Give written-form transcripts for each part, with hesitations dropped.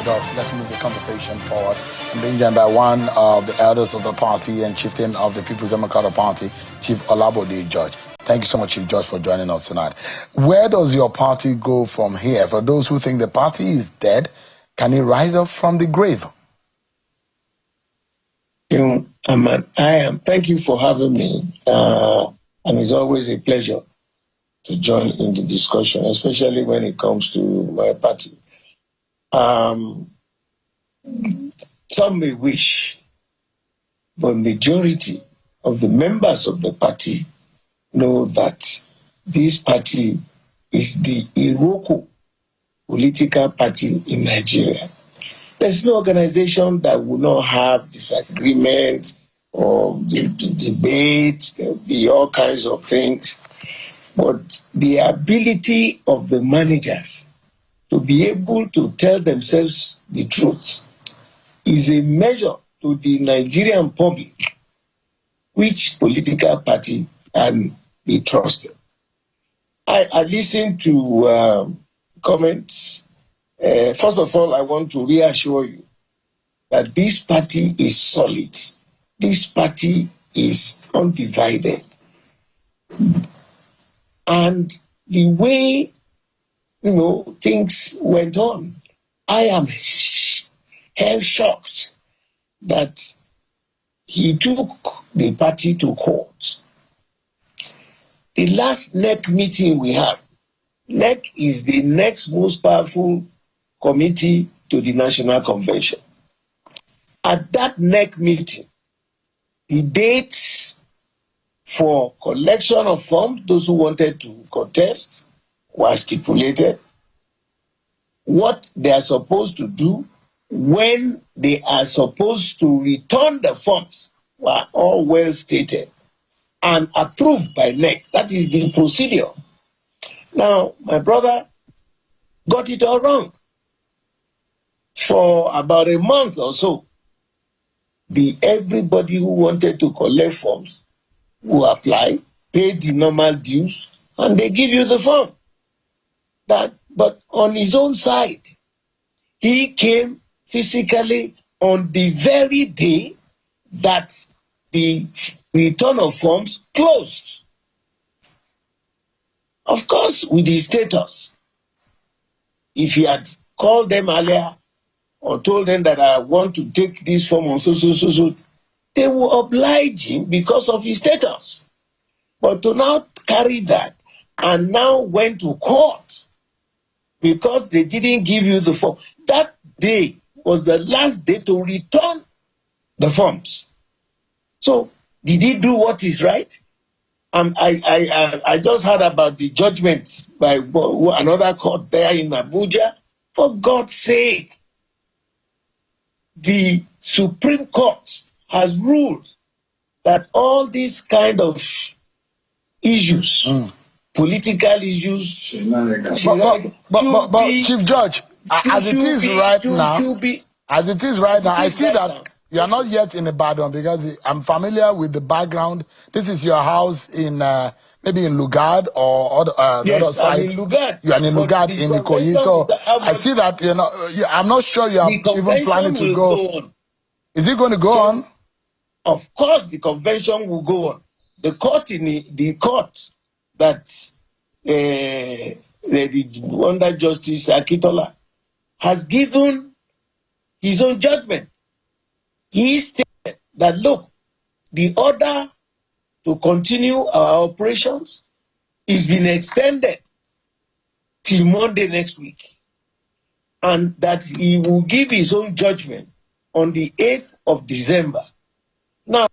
with us. Let's move the conversation forward. I'm being joined by one of the elders of the party and chieftain of the People's Democratic Party, Chief Bode George. Thank you so much, Chief George, for joining us tonight. Where does your party go from here? For those who think the party is dead, can it rise up from the grave? Thank you for having me. And it's always a pleasure to join in the discussion, especially when it comes to my party. Some may wish, but majority of the members of the party know that this party is the Iroko political party in Nigeria. There's no organization that will not have disagreements or debate. There will be all kinds of things. But the ability of the managers to be able to tell themselves the truth is a measure to the Nigerian public which political party can be trusted. I listened to comments. First of all, I want to reassure you that this party is solid. This party is undivided. And the way, things went on, I am hell shocked that he took the party to court. The last NEC meeting we had, NEC is the next most powerful committee to the National Convention. At that NEC meeting, the dates for collection of funds, those who wanted to contest, were stipulated. What they are supposed to do, when they are supposed to return the funds, were all well stated and approved by NEC. That is the procedure. Now, my brother got it all wrong. For about a month or so, everybody who wanted to collect funds who apply, pay the normal dues, and they give you the form. But on his own side, he came physically on the very day that the return of funds closed. Of course, with his status, if he had called them earlier or told them that I want to take this form on so, they will oblige him because of his status. But to now carry that and now went to court because they didn't give you the form, that day was the last day to return the forms. So did he do what is right? I just heard about the judgment by another court there in Abuja. For God's sake, the Supreme Court has ruled that all these kind of issues, political issues, but Chief Judge, as it is right now, I see that you are not yet in Ibadan because I'm familiar with the background. This is your house in maybe in Lugard or the other side. I'm in Lugard. You are in Lugard in Ikoyi. So I see that I'm not sure you are even planning to go. Is it going to go on? Of course, the convention will go on. The court that under Justice Akitola has given his own judgment. He stated that, look, the order to continue our operations is being extended till Monday next week, and that he will give his own judgment on the 8th of December. Now,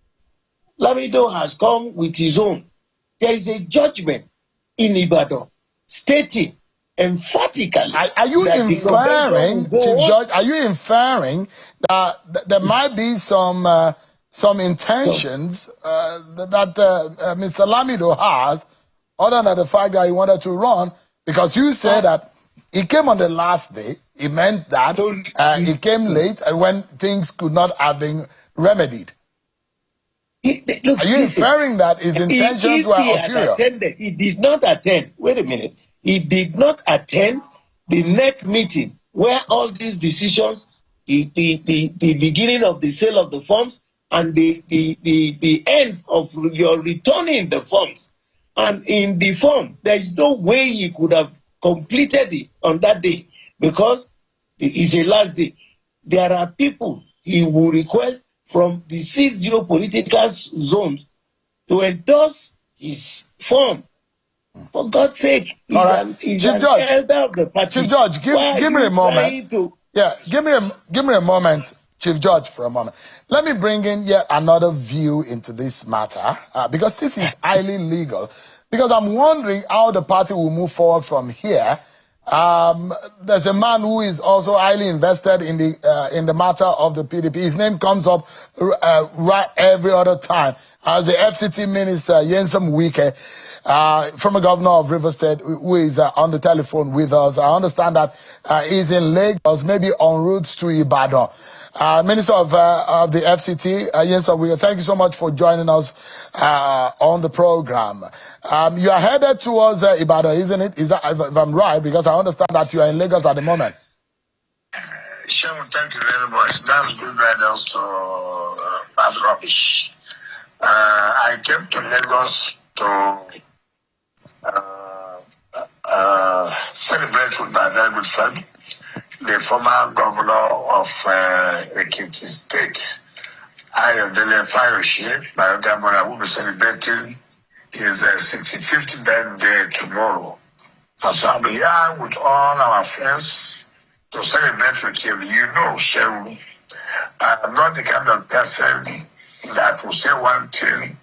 Lamido has come with his own. There is a judgment in Ibadan stating emphatically. Are you inferring, Chief Judge? Are you inferring that there might be some intentions that Mr. Lamido has, other than the fact that he wanted to run? Because you said that he came on the last day. It meant that he came late and when things could not have been remedied. Are you inferring that his intentions were ulterior? He did not attend. Wait a minute. He did not attend the NEC meeting where all these decisions, the beginning of the sale of the forms and the end of your returning the forms. And in the form, there is no way you could have completed it on that day because it's a last day. There are people he will request from the 6 geopolitical zones to endorse his form. For God's sake, he's an elder of the party. Chief Judge, give me a moment. Give me a moment, Chief Judge, for a moment. Let me bring in yet another view into this matter, because this is highly legal. Because I'm wondering how the party will move forward from here. There's a man who is also highly invested in the matter of the PDP. His name comes up right every other time as the FCT Minister, Wike, former governor of Rivers State, who is on the telephone with us. I understand that he's in Lagos, maybe en route to Ibadan. Minister of the FCT, Wike, thank you so much for joining us on the program. You are headed towards Ibadan, isn't it? Is that, if I'm right? Because I understand that you are in Lagos at the moment. Sean, thank you very much. That's good guidance to bad rubbish. I came to Lagos to celebrate with my very good friend, the former governor of FCT State, Ayodele Fayoshi, my younger brother, will be celebrating his 65th birthday tomorrow. So I'll be here with all our friends to celebrate with him. You know, Shehu, I'm not the kind of person that will say one thing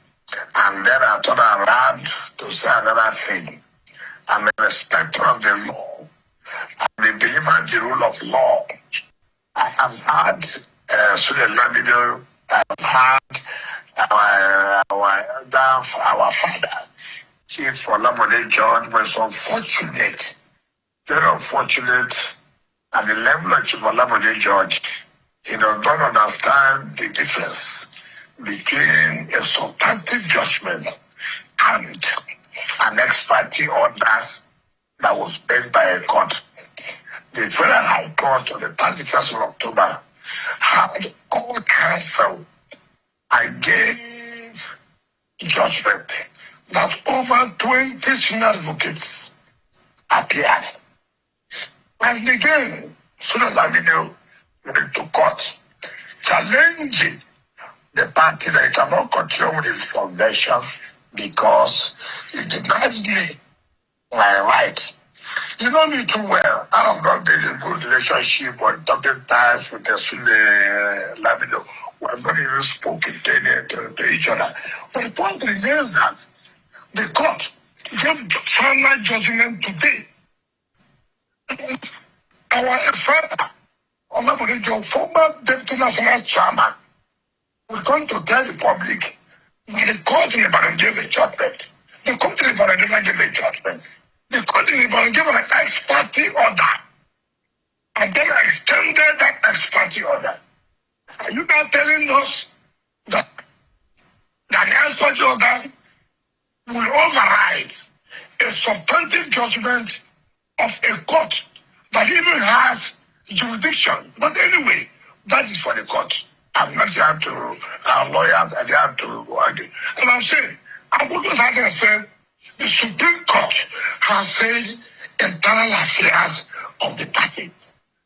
and then I turn around to say another thing. I'm a respecter of the law. I'm a believer in the rule of law. I have had Lamido, I've had our father, Chief Olamode John, was unfortunate, very unfortunate at the level of Chief Olamode George. He does not understand the difference between a substantive judgment and an ex parte order that was made by a court. The Federal High Court on the 31st of October had all counsel. I gave judgment that over 20 senior advocates appeared. And again, Sooner Lamido went to court, challenging the party that it cannot continue with its convention because it denied me my right. You know me too well. I have not been in a good relationship or talking ties with the Sule Lamido. We have not even spoken to each other. But the point remains that the court gave final judgment today. Our father, Olamide, former deputy national chairman, we're going to tell the public that the court in Ibadan gave a judgment. The court in Ibadan never gave a judgment. The court in Ibadan gave an ex parte order. And then I extended that ex parte order. Are you now telling us that the ex parte order will override a substantive judgment of a court that even has jurisdiction? But anyway, that is for the court. I'm not here to lawyers, I'm here to argue. And I'm saying, I've always had to say, the Supreme Court has said internal affairs of the party.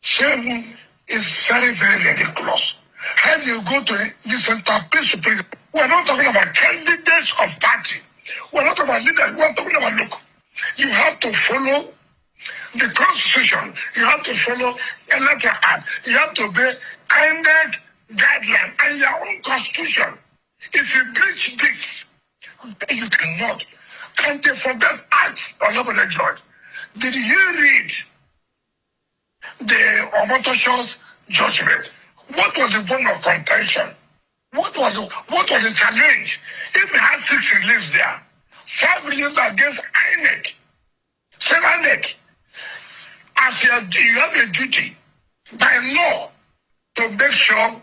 Shame is very, very ridiculous. How do you go to this entire Supreme Court? We're not talking about candidates of party. We're not talking about leaders. We're talking about, look, you have to follow the Constitution. You have to follow Electoral Act. You have to obey INEC guideline and your own Constitution. If you breach this, you cannot. And they forget Act Olamide George. Did you read the Omotosho's judgment? What was the point of contention? What was the challenge? If we had 6 reliefs there, 5 reliefs against INEC, say INEC, as you have a duty by law to make sure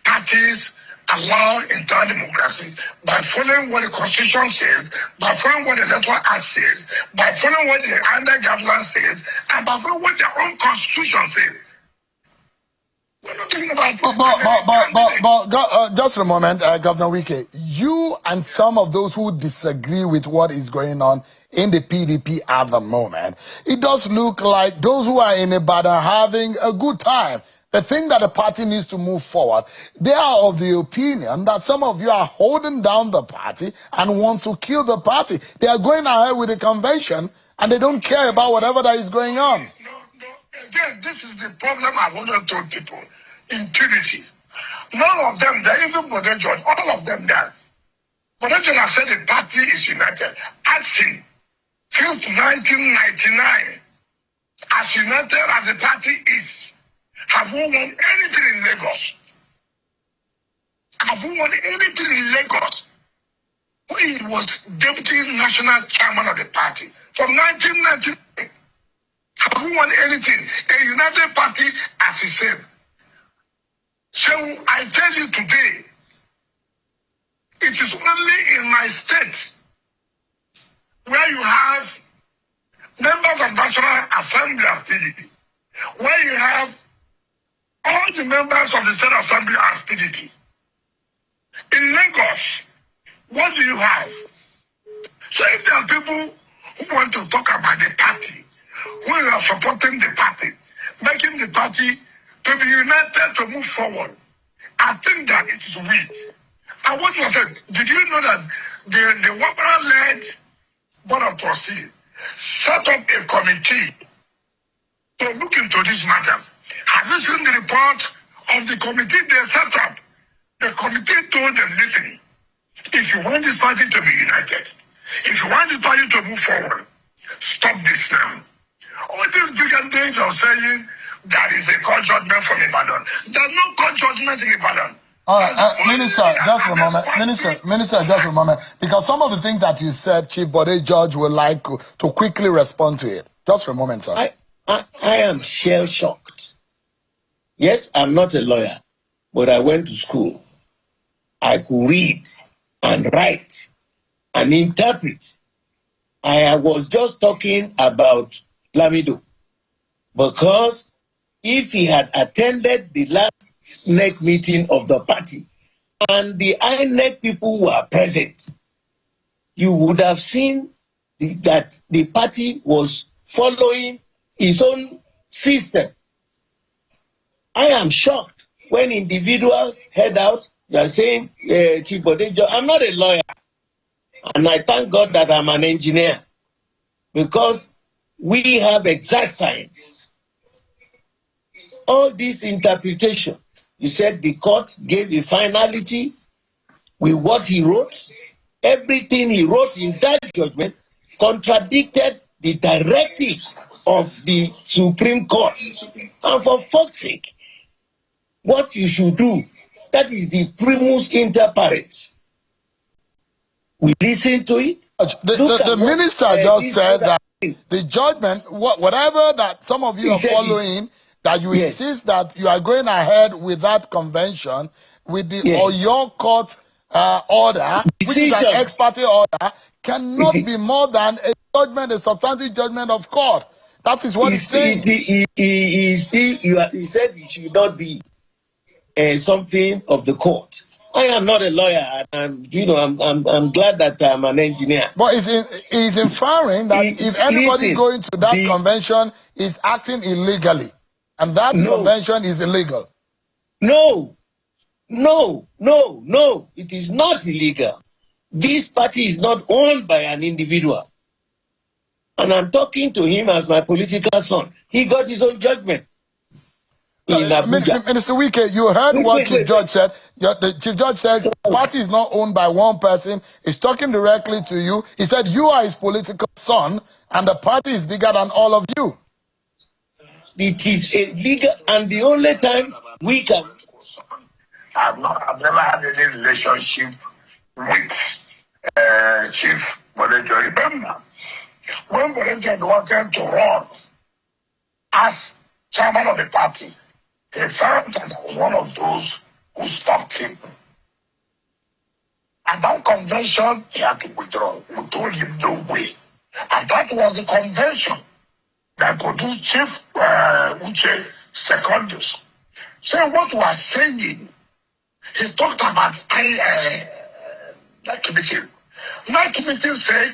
parties allow internal democracy by following what the Constitution says, by following what the Electoral Act says, by following what the under guidelines says, and by following what their own Constitution says. We're not talking about... Just a moment, Governor Wike. You and some of those who disagree with what is going on in the PDP at the moment, it does look like those who are in Ibadan are having a good time. The thing that the party needs to move forward, they are of the opinion that some of you are holding down the party and want to kill the party. They are going ahead with the convention and they don't care about whatever that is going on. No. Again, this is the problem I've always told people. Impunity. None of them there, even Bode George, all of them there. Bode George has said the party is united. Ask him, since 1999, as united as the party is, have we won anything in Lagos? Have we won anything in Lagos? He was deputy national chairman of the party from 1999. Have we won anything? A united party, as he said. So I tell you today, it is only in my state where you have members of National Assembly of PDP, where you have all the members of the State Assembly as PDP. In Lagos, what do you have? So if there are people who want to talk about the party, who are supporting the party, making the party to be united to move forward, I think that it is weak. And what you said, did you know that the Wabara-led Board of Trustees set up a committee to look into this matter? Have you seen the report of the committee they set up? The committee told them, listen, if you want this party to be united, if you want the party to move forward, stop this now. All these big things are saying there is a court judgment from Ibadan. There's no court judgment in Ibadan. All right, Minister, just a moment. Minister, just a moment. Because some of the things that you said, Chief Bode George would like to quickly respond to it. Just for a moment, sir. I am shell-shocked. Yes, I'm not a lawyer, but I went to school. I could read and write and interpret. I was just talking about Lamido. Because if he had attended the last NEC meeting of the party and the INEC people were present, you would have seen that the party was following its own system. I am shocked when individuals head out. You are saying, Chief Bode George, I'm not a lawyer. And I thank God that I'm an engineer. Because we have exact science. All this interpretation, you said the court gave a finality with what he wrote. Everything he wrote in that judgment contradicted the directives of the Supreme Court. And for fuck's sake, what you should do, that is the primus inter pares. We listen to it. The minister just said that the judgment, whatever that some of you are following, that you insist that you are going ahead with that convention, with the or your court order, which is an ex parte order, cannot be more than a judgment, a substantive judgment of court. That is what he's saying. He said it should not be something of the court. I am not a lawyer, and I'm glad that I'm an engineer. But he's inferring that if anybody going to that convention is acting illegally, and that convention is illegal. No, it is not illegal. This party is not owned by an individual. And I'm talking to him as my political son. He got his own judgment. Minister Wike, you heard what Chief Judge said. The Chief Judge says the party is not owned by one person. He's talking directly to you. He said you are his political son, and the party is bigger than all of you. It is illegal, and the only time we can... I've never had any relationship with Chief Bode George. Remember, when Bode George wanted to run as chairman of the party, he found that I was one of those who stopped him. At that convention, he had to withdraw. We told him no way. And that was the convention that produced Chief Uche Secondus. So what we are saying, he talked about that committee. That committee said,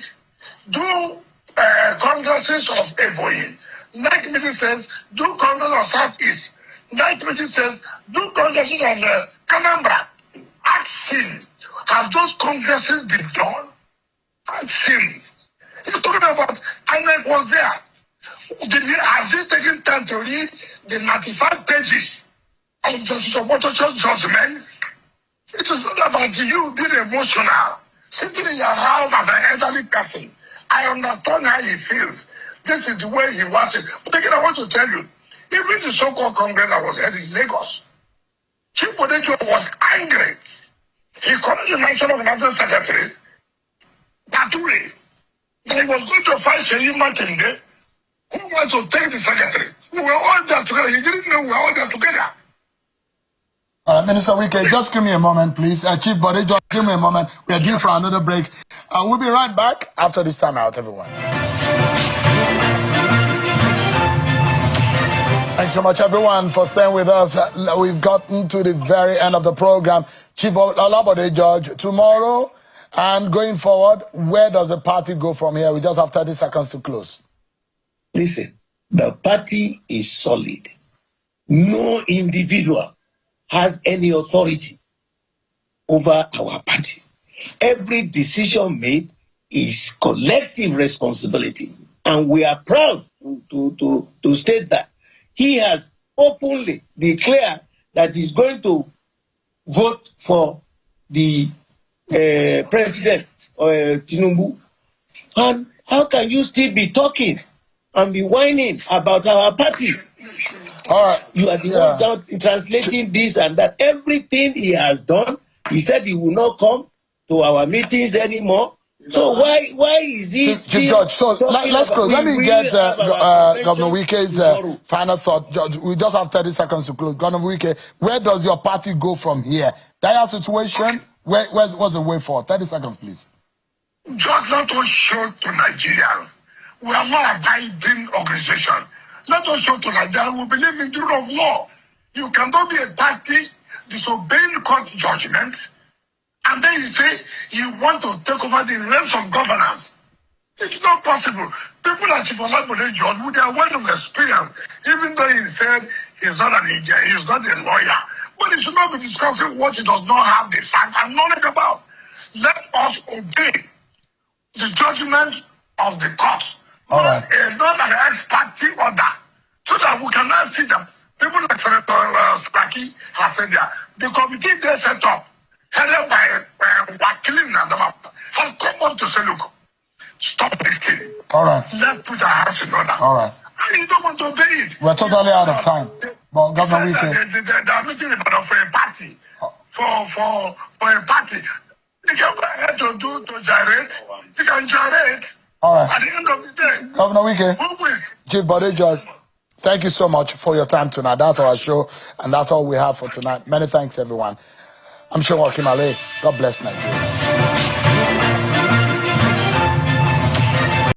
do congresses of Ebonyi. That committee says, do Congress of Southeast. That committee says, do congresses of Anambra. Ask him, have those congresses been done? Ask him. He's talking about, INEC was there. Has he taken time to read the 95 pages of Justice Omotocho's judgment? It is not about you being emotional. Sitting in your house as an elderly person. I understand how he feels. This is the way he wants it. But again, I want to tell you, even the so-called Congress that was held in Lagos, Chief Bode was angry. He called the National Financial Secretary, Bature, that he was going to fight Sheyi Makinde, who wants to take the secretary. We were all there together. He didn't know we were all there together. Minister Wike, just give me a moment, please. Chief Bode, just give me a moment. We are due for another break. We'll be right back after this time out, everyone. Thanks so much, everyone, for staying with us. We've gotten to the very end of the program. Chief Olabode George, tomorrow and going forward, where does the party go from here? We just have 30 seconds to close. Listen, the party is solid. No individual has any authority over our party. Every decision made is collective responsibility. And we are proud to state that. He has openly declared that he's going to vote for the president, Tinubu. And how can you still be talking and be whining about our party? All right. You are the ones down translating this and that. Everything he has done, he said he will not come to our meetings anymore. So why is he still George, so let's close. Let me get Governor Wike's final thought. George, we just have 30 seconds to close. Governor Wike, where does your party go from here? Dire situation, what's the way forward? 30 seconds, please. Just let us show to Nigerians. We are not a abiding organization. Let us show to Nigerians we believe in the rule of law. You cannot be a party disobeying court judgments, and then you say you want to take over the realms of governance. It's not possible. People like Chief Olabode George, with their wealth of experience, even though he said he's not a lawyer, but he should not be discussing what he does not have the fact and knowledge about. Let us obey the judgment of the courts, not an ex-party order, so that we can now see them. People like Senator Sparky have said that the committee they set up, headed by Wike have come on to say, look, stop this thing. All right. Let's put our house in order. All right. And you don't want to obey it. We're totally out of time. But Governor Wike, they are meeting about for a party. For a party. They can to gyrate. They can gyrate. All right. At the end of the day. Governor Wike, Chief Bode George, thank you so much for your time tonight. That's our show, and that's all we have for tonight. Many thanks, everyone. I'm sure Wakimale. God bless Nigeria.